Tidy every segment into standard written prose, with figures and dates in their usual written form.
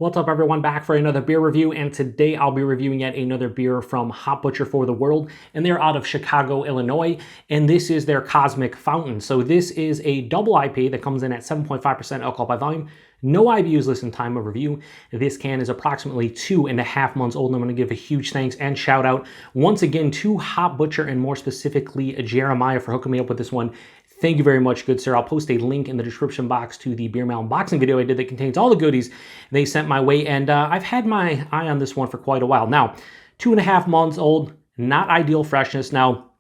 What's up everyone, back for another beer review, and today I'll be reviewing yet another beer from Hop Butcher for the World, and they're out of Chicago, Illinois, and this is their Cosmic Fountain. So this is a double IPA that comes in at 7.5% alcohol by volume. No IBUs listed time of review. This can is approximately 2.5 months old, and I'm going to give a huge thanks and shout out once again to Hop Butcher, and more specifically Jeremiah, for hooking me up with this one. Thank you very much, good sir. I'll post a link in the description box to the beer mail unboxing video I did that contains all the goodies they sent my way, and I've had my eye on this one for quite a while. Now, 2.5 months old, not ideal freshness. Now,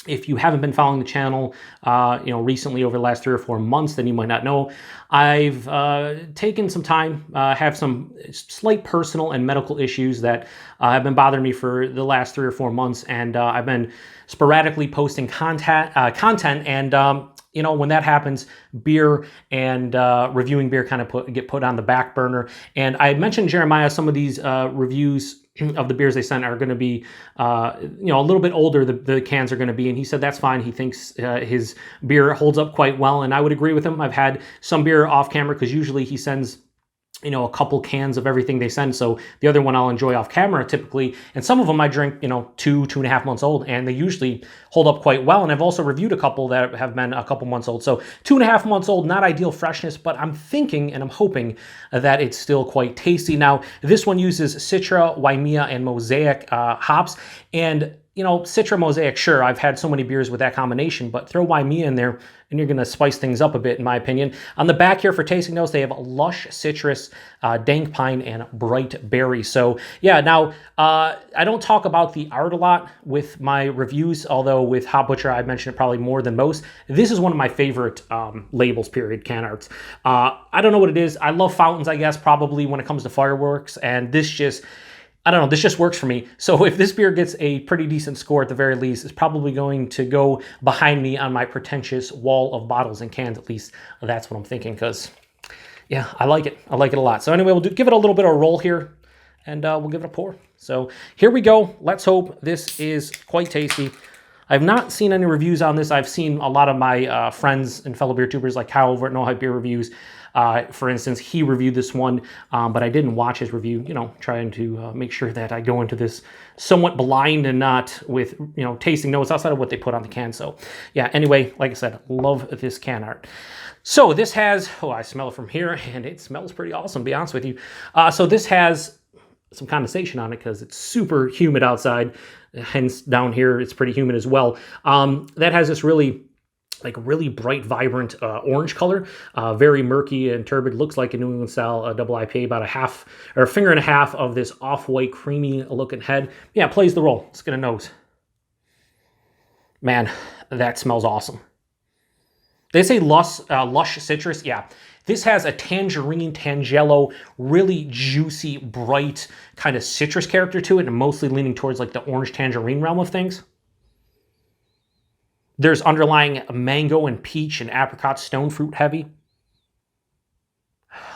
if you haven't been following the channel, recently over the last 3 or 4 months, then you might not know. I've taken some time, have some slight personal and medical issues that have been bothering me for the last 3 or 4 months, and I've been sporadically posting content, and when that happens, beer and reviewing beer kind of get put on the back burner. And I had mentioned Jeremiah, some of these reviews of the beers they sent are going to be, a little bit older, the cans are going to be, and he said that's fine. He thinks his beer holds up quite well, and I would agree with him. I've had some beer off camera, because usually he sends a couple cans of everything they send, so the other one I'll enjoy off camera typically, and some of them I drink 2.5 months old, and they usually hold up quite well. And I've also reviewed a couple that have been a couple months old, so 2.5 months old, not ideal freshness, but I'm thinking and I'm hoping that it's still quite tasty. Now, this one uses Citra, Waimea, and Mosaic hops, and Citra, Mosaic, sure, I've had so many beers with that combination, but throw Waimea in there and you're going to spice things up a bit, in my opinion. On the back here for tasting notes, they have lush citrus, dank pine, and bright berry. So yeah, now I don't talk about the art a lot with my reviews, although with Hop Butcher I mentioned it probably more than most. This is one of my favorite labels, period, can arts. I don't know what it is. I love fountains, I guess, probably when it comes to fireworks, and this just, I don't know, this just works for me. So if this beer gets a pretty decent score at the very least, it's probably going to go behind me on my pretentious wall of bottles and cans, at least. That's what I'm thinking, because, yeah, I like it. I like it a lot. So anyway, we'll give it a little bit of a roll here, and we'll give it a pour. So here we go. Let's hope this is quite tasty. I've not seen any reviews on this. I've seen a lot of my friends and fellow beer tubers like Kyle over at No Hype Beer Reviews. For instance, he reviewed this one, but I didn't watch his review, trying to make sure that I go into this somewhat blind and not with, tasting notes outside of what they put on the can. So yeah, anyway, like I said, love this can art. So this has, I smell it from here, and it smells pretty awesome, to be honest with you. So this has some condensation on it because it's super humid outside. Hence down here, it's pretty humid as well. That has this really bright, vibrant orange color, very murky and turbid. Looks like a New England style double IPA, about a finger and a half of this off-white, creamy looking head. Yeah, plays the role. Let's get a nose. Man, that smells awesome. They say lush citrus. Yeah, this has a tangerine, tangelo, really juicy, bright kind of citrus character to it, and mostly leaning towards like the orange tangerine realm of things. There's underlying mango and peach and apricot stone fruit heavy.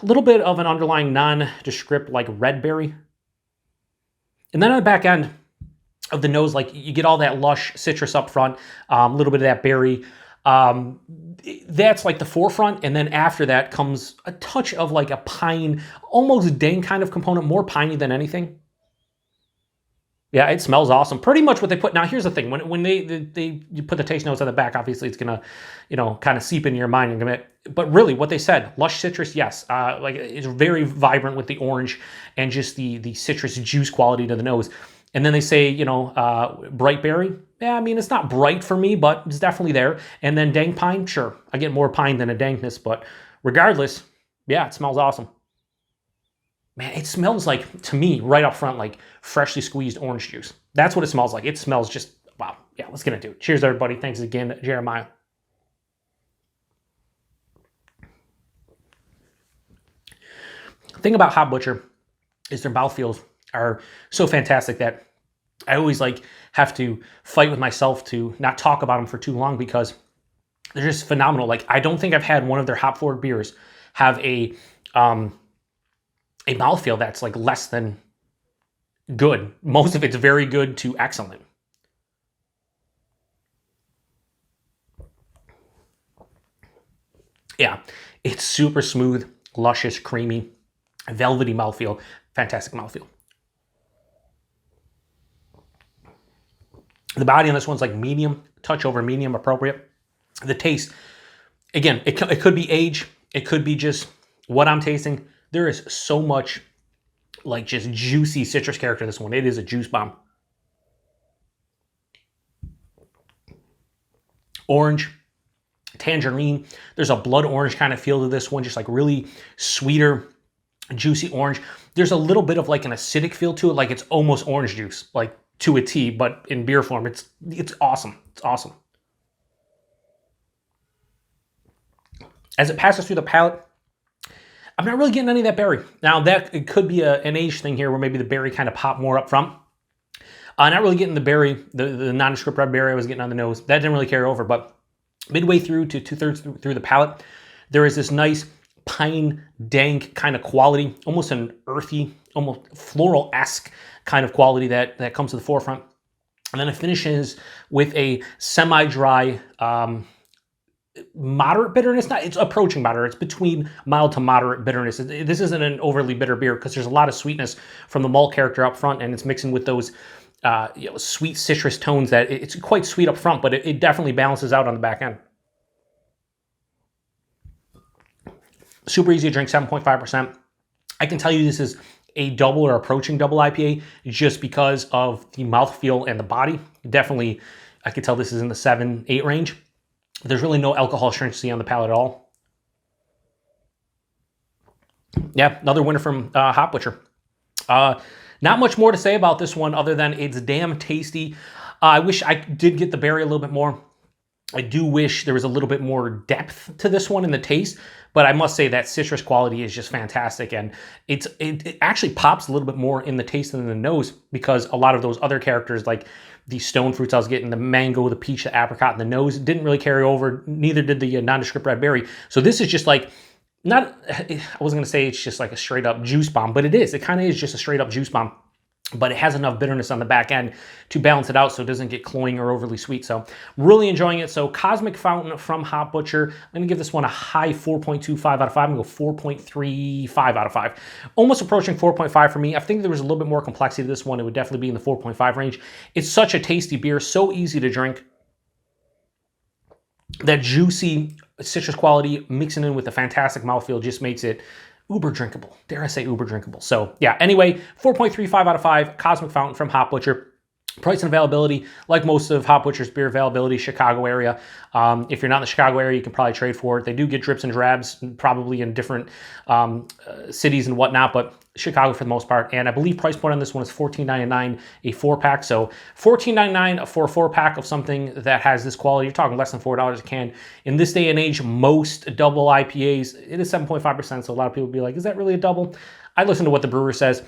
A little bit of an underlying nondescript like red berry. And then on the back end of the nose, like you get all that lush citrus up front, a little bit of that berry. That's like the forefront, and then after that comes a touch of like a pine, almost dank kind of component, more piney than anything. Yeah, it smells awesome. Pretty much what they put. Now, here's the thing: when you put the taste notes on the back, obviously it's gonna, kind of seep into your mind. But really, what they said, lush citrus, yes, like it's very vibrant with the orange and just the citrus juice quality to the nose. And then they say, bright berry. Yeah, I mean, it's not bright for me, but it's definitely there. And then dank pine, sure, I get more pine than a dankness, but regardless, yeah, it smells awesome. Man, it smells like, to me, right up front, like freshly squeezed orange juice. That's what it smells like. It smells just, wow. Yeah, let's get into it. Cheers, everybody. Thanks again, Jeremiah. The thing about Hop Butcher is their mouthfeels are so fantastic that I always have to fight with myself to not talk about them for too long, because they're just phenomenal. Like, I don't think I've had one of their hop forward beers have a mouthfeel that's like less than good. Most of it's very good to excellent. Yeah, it's super smooth, luscious, creamy. velvety mouthfeel, fantastic mouthfeel. The body on this one's like medium, touch over medium, appropriate. The taste, again, it could be age, it could be just what I'm tasting. There is so much like just juicy citrus character in this one. It is a juice bomb. Orange, tangerine. There's a blood orange kind of feel to this one, just like really sweeter, juicy orange. There's a little bit of like an acidic feel to it, like it's almost orange juice, like to a T, but in beer form. It's awesome. It's awesome. As it passes through the palate, I'm not really getting any of that berry. Now, that it could be an age thing here where maybe the berry kind of popped more up front. Not really getting the berry, the nondescript red berry I was getting on the nose. That didn't really carry over, but midway through to 2/3 through the palate, there is this nice pine, dank kind of quality, almost an earthy, almost floral-esque kind of quality that comes to the forefront. And then it finishes with a semi-dry, moderate bitterness. It's approaching moderate. It's between mild to moderate bitterness. This isn't an overly bitter beer because there's a lot of sweetness from the malt character up front, and it's mixing with those sweet citrus tones that it's quite sweet up front, but it definitely balances out on the back end. Super easy to drink, 7.5%. I can tell you this is a double or approaching double IPA just because of the mouthfeel and the body. Definitely, I could tell this is in the 7-8 range. There's really no alcohol stringency on the palate at all. Yeah, another winner from Hop Butcher. Not much more to say about this one other than it's damn tasty. I wish I did get the berry a little bit more. I do wish there was a little bit more depth to this one in the taste, but I must say that citrus quality is just fantastic, and it actually pops a little bit more in the taste than in the nose because a lot of those other characters, like the stone fruits I was getting, the mango, the peach, the apricot, and the nose, didn't really carry over. Neither did the nondescript red berry. So this is just like, not, I wasn't going to say it's just like a straight up juice bomb, but it is. It kind of is just a straight up juice bomb. But it has enough bitterness on the back end to balance it out so it doesn't get cloying or overly sweet. So really enjoying it. So Cosmic Fountain from Hop Butcher. I'm going to give this one a high 4.25 out of 5. I'm going to go 4.35 out of 5. Almost approaching 4.5 for me. I think there was a little bit more complexity to this one. It would definitely be in the 4.5 range. It's such a tasty beer, so easy to drink. That juicy citrus quality mixing in with the fantastic mouthfeel just makes it uber drinkable. Dare I say uber drinkable. So yeah, anyway, 4.35 out of 5, Cosmic Fountain from Hop Butcher. Price and availability, like most of Hop Butcher's beer availability, Chicago area. If you're not in the Chicago area, you can probably trade for it. They do get drips and drabs, probably in different cities and whatnot, but Chicago for the most part. And I believe price point on this one is $14.99 a 4-pack. So $14.99 for a 4-pack of something that has this quality. You're talking less than $4 a can. In this day and age, most double IPAs, it is 7.5%. So a lot of people will be like, is that really a double? I listen to what the brewer says.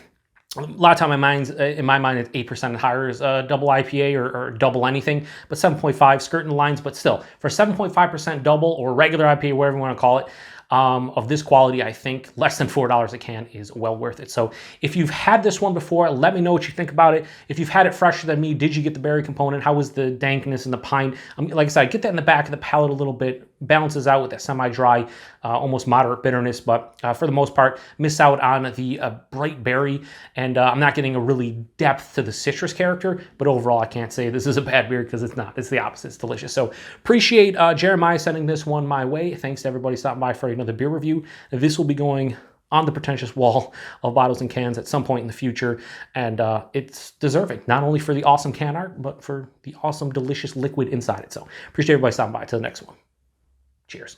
A lot of time in my mind, it's 8% and higher is a double IPA or double anything, but 7.5 skirting the lines, but still for 7.5% double or regular IPA, whatever you want to call it, of this quality, I think less than $4 a can is well worth it. So if you've had this one before, let me know what you think about it. If you've had it fresher than me, did you get the berry component? How was the dankness and the pine? Like I said, get that in the back of the palate a little bit, balances out with that semi-dry, almost moderate bitterness, but for the most part, miss out on the bright berry, and I'm not getting a really depth to the citrus character, but overall, I can't say this is a bad beer because it's not. It's the opposite. It's delicious. So appreciate Jeremiah sending this one my way. Thanks to everybody stopping by for another beer review. This will be going on the pretentious wall of bottles and cans at some point in the future, and it's deserving, not only for the awesome can art, but for the awesome, delicious liquid inside it. So appreciate everybody stopping by. Till the next one. Cheers.